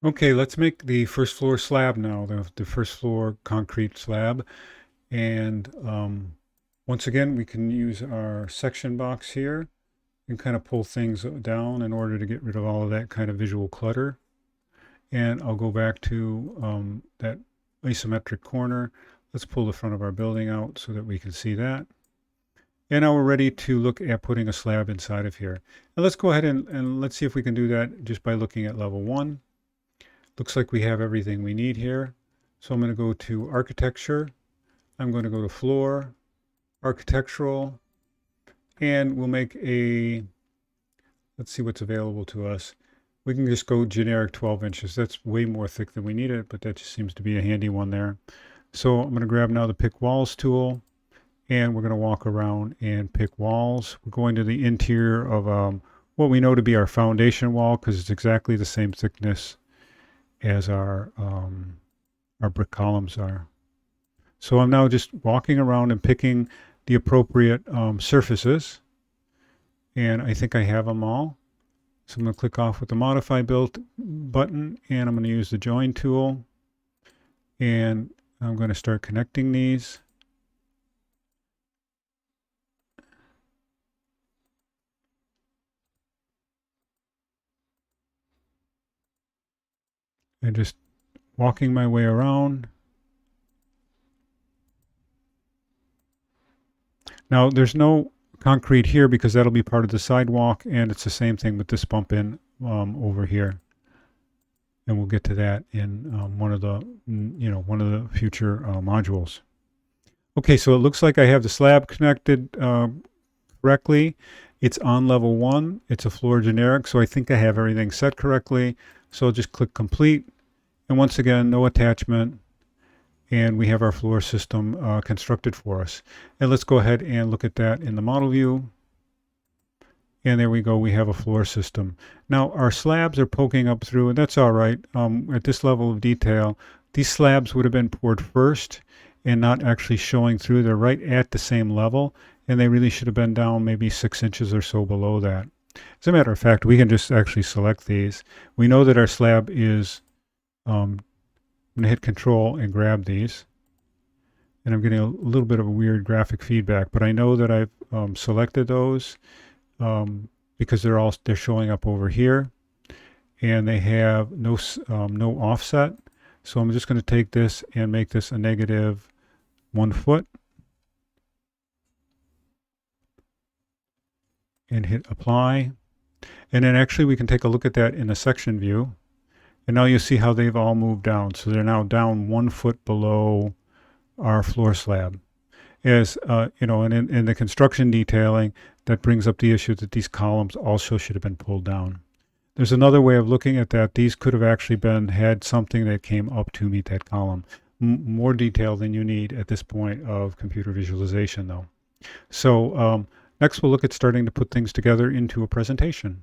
Okay, let's make the first floor slab now, the first floor concrete slab. And once again, we can use our section box here and kind of pull things down in order to get rid of all of that kind of visual clutter. And I'll go back to that isometric corner. Let's pull the front of our building out so that we can see that. And now we're ready to look at putting a slab inside of here. And let's go ahead and let's see if we can do that just by looking at level 1. Looks like we have everything we need here. So I'm going to go to architecture. I'm going to go to floor, architectural, and we'll make a, let's see what's available to us. We can just go generic 12 inches. That's way more thick than we need it, but that just seems to be a handy one there. So I'm going to grab now the pick walls tool, and we're going to walk around and pick walls. We're going to the interior of what we know to be our foundation wall because it's exactly the same thickness as our brick columns are. So I'm now just walking around and picking the appropriate surfaces, and I think I have them all. So I'm going to click off with the Modify Build button, and I'm going to use the Join tool, and I'm going to start connecting these. And just walking my way around. Now there's no concrete here because that'll be part of the sidewalk, and it's the same thing with this bump in over here. And we'll get to that in one of the future modules. Okay, so it looks like I have the slab connected correctly. It's on level 1. It's a floor generic, so I think I have everything set correctly. So I'll just click complete. And once again, no attachment. And we have our floor system constructed for us. And let's go ahead and look at that in the model view. And there we go, we have a floor system. Now our slabs are poking up through, and that's all right. At this level of detail, these slabs would have been poured first and not actually showing through. They're right at the same level, and they really should have been down maybe 6 inches or so below that. As a matter of fact, we can just actually select these. We know that our slab is, I'm going to hit Control and grab these. And I'm getting a little bit of a weird graphic feedback, but I know that I've selected those because they're showing up over here, and they have no offset. So I'm just going to take this and make this a negative 1 foot and hit apply. And then actually we can take a look at that in a section view. And now you see how they've all moved down. So they're now down 1 foot below our floor slab. As and in the construction detailing, that brings up the issue that these columns also should have been pulled down. There's another way of looking at that. These could have actually had something that came up to meet that column. More detail than you need at this point of computer visualization, though. So next we'll look at starting to put things together into a presentation.